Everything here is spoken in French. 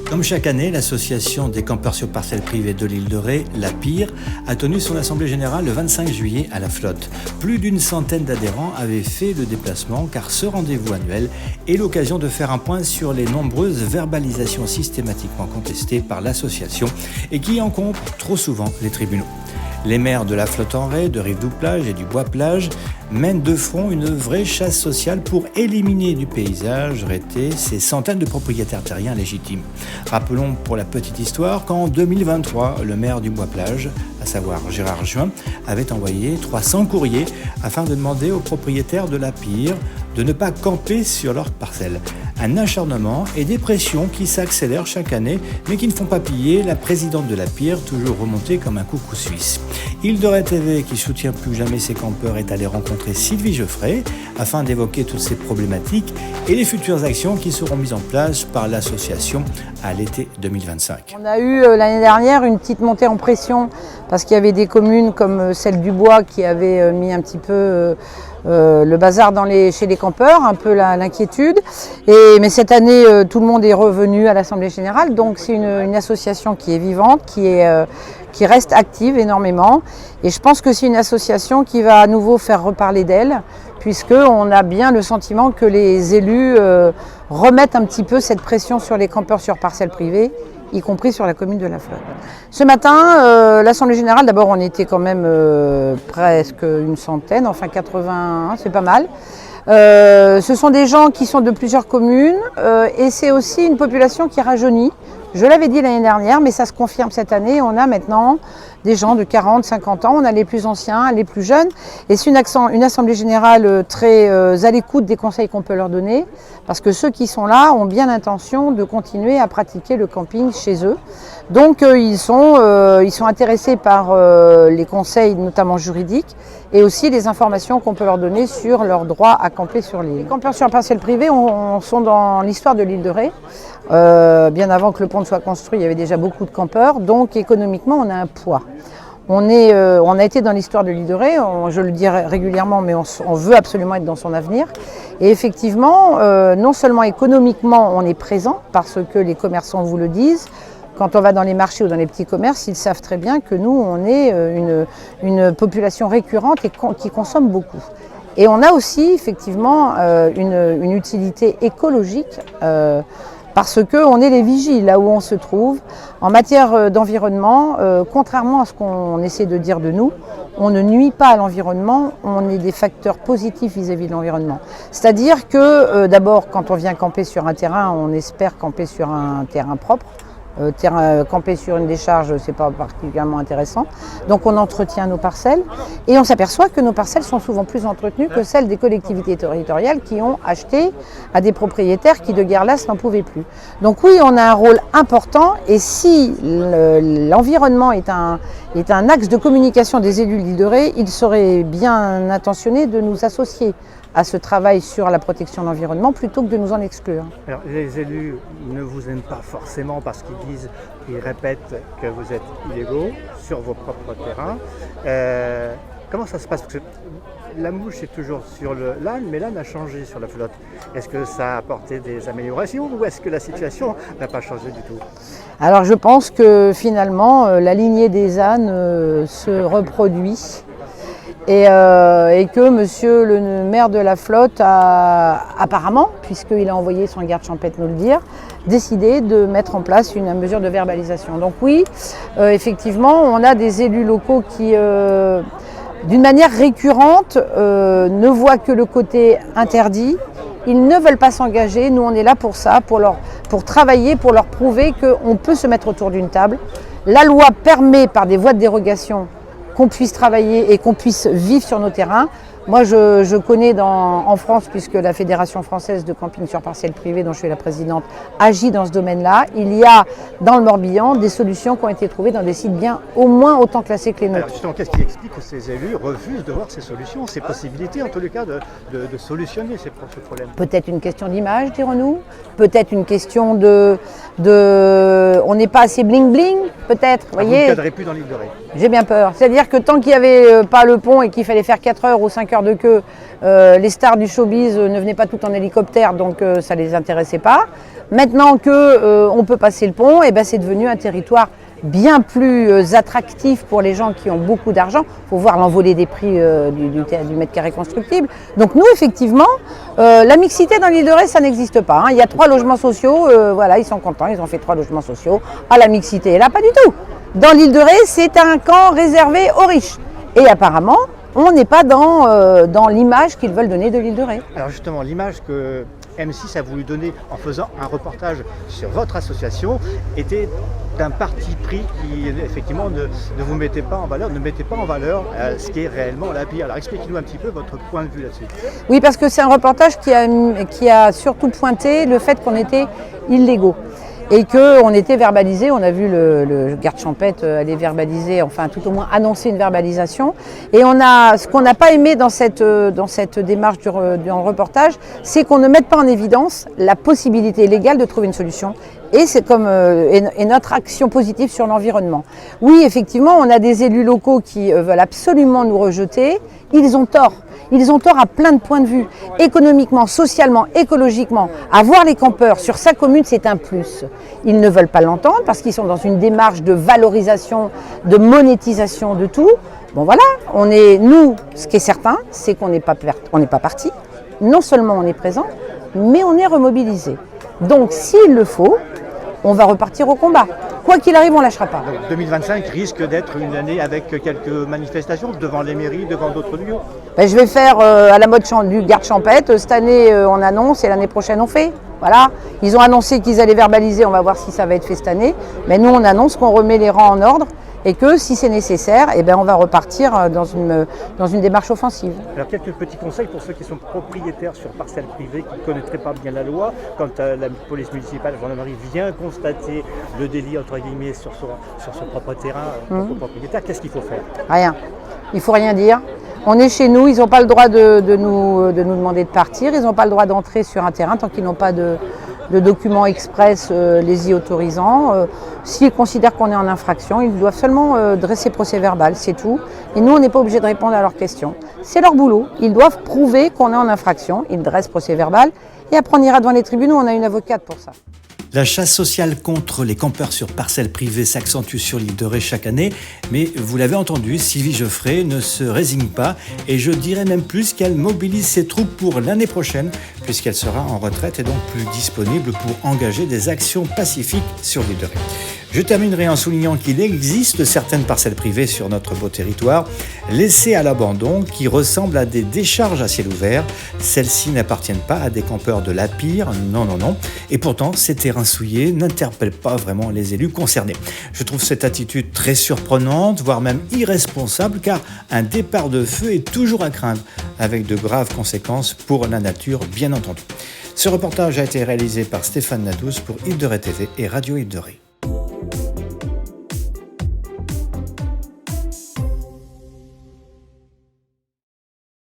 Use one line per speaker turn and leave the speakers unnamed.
Comme chaque année, l'association des campeurs sur parcelles privées de l'île de Ré, l'APIR, a tenu son assemblée générale le 25 juillet à la Flotte. Plus d'une centaine d'adhérents avaient fait le déplacement car ce rendez-vous annuel est l'occasion de faire un point sur les nombreuses verbalisations systématiquement contestées par l'association et qui encombrent trop souvent les tribunaux. Les maires de la Flotte en Ré, de Rive-Doux-Plage et du Bois-Plage mènent de front une vraie chasse sociale pour éliminer du paysage rété ces centaines de propriétaires terriens légitimes. Rappelons pour la petite histoire qu'en 2023, le maire du Bois-Plage, à savoir Gérard Juin, avait envoyé 300 courriers afin de demander aux propriétaires de l'APIR de ne pas camper sur leurs parcelles. Un acharnement et des pressions qui s'accélèrent chaque année, mais qui ne font pas plier la présidente de l'APIR, toujours remontée comme un coucou suisse. Île de Ré TV, qui soutient plus jamais ses campeurs, est allé rencontrer Sylvie Geoffrey afin d'évoquer toutes ces problématiques et les futures actions qui seront mises en place par l'association à l'été 2025.
On a eu l'année dernière une petite montée en pression parce qu'il y avait des communes comme celle du Bois qui avaient mis un petit peu le bazar chez les campeurs, un peu l'inquiétude. Mais cette année, tout le monde est revenu à l'Assemblée générale, donc c'est une association qui est vivante, qui reste active énormément. Et je pense que c'est une association qui va à nouveau faire reparler d'elle, puisqu'on a bien le sentiment que les élus remettent un petit peu cette pression sur les campeurs sur parcelles privées, y compris sur la commune de la Flotte. Ce matin, l'Assemblée générale, d'abord on était quand même presque une centaine, enfin 81, c'est pas mal. Ce sont des gens qui sont de plusieurs communes et c'est aussi une population qui rajeunit. Je l'avais dit l'année dernière, mais ça se confirme cette année. On a maintenant des gens de 40, 50 ans, on a les plus anciens, les plus jeunes. Et c'est une assemblée générale très à l'écoute des conseils qu'on peut leur donner, parce que ceux qui sont là ont bien l'intention de continuer à pratiquer le camping chez eux. Donc ils sont intéressés par les conseils, notamment juridiques, et aussi les informations qu'on peut leur donner sur leur droit à camper sur l'île. Les campeurs sur parcelles privées sont dans l'histoire de l'île de Ré. Bien avant que le pont soit construit, il y avait déjà beaucoup de campeurs, donc économiquement on a un poids. On a été dans l'histoire de l'île de Ré, je le dis régulièrement, mais on veut absolument être dans son avenir. Et effectivement, non seulement économiquement on est présent, parce que les commerçants vous le disent. Quand on va dans les marchés ou dans les petits commerces, ils savent très bien que nous, on est une population récurrente et qui consomme beaucoup. Et on a aussi effectivement une utilité écologique parce qu'on est les vigies là où on se trouve. En matière d'environnement, contrairement à ce qu'on essaie de dire de nous, on ne nuit pas à l'environnement, on est des facteurs positifs vis-à-vis de l'environnement. C'est-à-dire que d'abord, quand on vient camper sur un terrain, on espère camper sur un terrain propre. Camper sur une décharge, c'est pas particulièrement intéressant. Donc on entretient nos parcelles et on s'aperçoit que nos parcelles sont souvent plus entretenues que celles des collectivités territoriales qui ont acheté à des propriétaires qui de guerre lasse n'en pouvaient plus. Donc oui, on a un rôle important et si l'environnement est un axe de communication des élus de l'île de Ré, ils seraient bien intentionnés de nous associer à ce travail sur la protection de l'environnement plutôt que de nous en exclure.
Alors, les élus ne vous aiment pas forcément parce qu'ils répètent que vous êtes illégaux sur vos propres terrains. Comment ça se passe? Parce que la mouche est toujours sur l'âne, mais l'âne a changé sur la Flotte. Est-ce que ça a apporté des améliorations ou est-ce que la situation n'a pas changé du tout?
Alors je pense que finalement la lignée des ânes se reproduit. Et que monsieur le maire de la Flotte a apparemment, puisqu'il a envoyé son garde champêtre nous le dire, décidé de mettre en place une mesure de verbalisation. Donc oui, effectivement, on a des élus locaux qui, d'une manière récurrente, ne voient que le côté interdit. Ils ne veulent pas s'engager, nous on est là pour ça, pour travailler, pour leur prouver qu'on peut se mettre autour d'une table. La loi permet par des voies de dérogation qu'on puisse travailler et qu'on puisse vivre sur nos terrains. Moi, je connais en France, puisque la Fédération française de camping sur parcelles privées, dont je suis la présidente, agit dans ce domaine-là. Il y a dans le Morbihan des solutions qui ont été trouvées dans des sites bien au moins autant classés que les nôtres.
Alors justement, qu'est-ce qui explique que ces élus refusent de voir ces solutions, ces possibilités, en tous les cas, de solutionner ce problème?
Peut-être une question d'image, dirons-nous. Peut-être une question on n'est pas assez bling-bling, peut-être.
Vous ne cadrez plus dans l'île de Ré?
J'ai bien peur. C'est-à-dire que tant qu'il n'y avait pas le pont et qu'il fallait faire 4 heures ou 5 heures de queue, les stars du showbiz ne venaient pas toutes en hélicoptère, donc ça ne les intéressait pas. Maintenant que on peut passer le pont, et ben c'est devenu un territoire bien plus attractif pour les gens qui ont beaucoup d'argent. Il faut voir l'envolée des prix du mètre carré constructible. Donc nous, effectivement, la mixité dans l'île de Ré, ça n'existe pas. Il y a 3 logements sociaux, voilà, ils sont contents, ils ont fait 3 logements sociaux. Ah, la mixité est là, pas du tout. Dans l'île de Ré, c'est un camp réservé aux riches. Et apparemment, on n'est pas dans l'image qu'ils veulent donner de l'île de Ré.
Alors justement, l'image que M6 a voulu donner en faisant un reportage sur votre association était d'un parti pris qui effectivement ne vous mettait pas en valeur, ce qui est réellement la pire. Alors expliquez-nous un petit peu votre point de vue là-dessus.
Oui, parce que c'est un reportage qui a surtout pointé le fait qu'on était illégaux. Et qu'on était verbalisé, on a vu le garde champêtre aller verbaliser, enfin tout au moins annoncer une verbalisation. Et ce qu'on n'a pas aimé dans cette démarche du reportage, c'est qu'on ne mette pas en évidence la possibilité légale de trouver une solution. Et c'est et notre action positive sur l'environnement. Oui, effectivement, on a des élus locaux qui veulent absolument nous rejeter. Ils ont tort. Ils ont tort à plein de points de vue. Économiquement, socialement, écologiquement, avoir les campeurs sur sa commune, c'est un plus. Ils ne veulent pas l'entendre parce qu'ils sont dans une démarche de valorisation, de monétisation de tout. Bon voilà, nous, ce qui est certain, c'est qu'on n'est pas parti. Non seulement on est présent, mais on est remobilisé. Donc s'il le faut, on va repartir au combat. Quoi qu'il arrive, on ne lâchera pas.
Donc 2025 risque d'être une année avec quelques manifestations devant les mairies, devant d'autres lieux.
Je vais faire à la mode du garde champêtre. Cette année, on annonce et l'année prochaine, on fait. Voilà. Ils ont annoncé qu'ils allaient verbaliser. On va voir si ça va être fait cette année. Mais nous, on annonce qu'on remet les rangs en ordre et que si c'est nécessaire, on va repartir dans une démarche offensive.
Alors quelques petits conseils pour ceux qui sont propriétaires sur parcelles privées, qui ne connaîtraient pas bien la loi. Quand la police municipale, la gendarmerie vient constater le délit entre guillemets sur son propre terrain, propre propriétaire, qu'est-ce qu'il faut faire?
Rien. Il ne faut rien dire. On est chez nous, ils n'ont pas le droit de nous demander de partir, ils n'ont pas le droit d'entrer sur un terrain tant qu'ils n'ont pas de documents express les y autorisant. S'ils considèrent qu'on est en infraction, ils doivent seulement dresser procès verbal, c'est tout. Et nous, on n'est pas obligé de répondre à leurs questions. C'est leur boulot. Ils doivent prouver qu'on est en infraction. Ils dressent procès verbal. Et après, on ira devant les tribunaux. On a une avocate pour ça.
La chasse sociale contre les campeurs sur parcelles privées s'accentue sur l'île de Ré chaque année, mais vous l'avez entendu, Sylvie Geoffrey ne se résigne pas et je dirais même plus qu'elle mobilise ses troupes pour l'année prochaine puisqu'elle sera en retraite et donc plus disponible pour engager des actions pacifiques sur l'île de Ré. Je terminerai en soulignant qu'il existe certaines parcelles privées sur notre beau territoire, laissées à l'abandon, qui ressemblent à des décharges à ciel ouvert. Celles-ci n'appartiennent pas à des campeurs de la Pire, non. Et pourtant, ces terrains souillés n'interpellent pas vraiment les élus concernés. Je trouve cette attitude très surprenante, voire même irresponsable, car un départ de feu est toujours à craindre, avec de graves conséquences pour la nature, bien entendu. Ce reportage a été réalisé par Stéphane Nadous pour Île de Ré TV et Radio Île de Ré.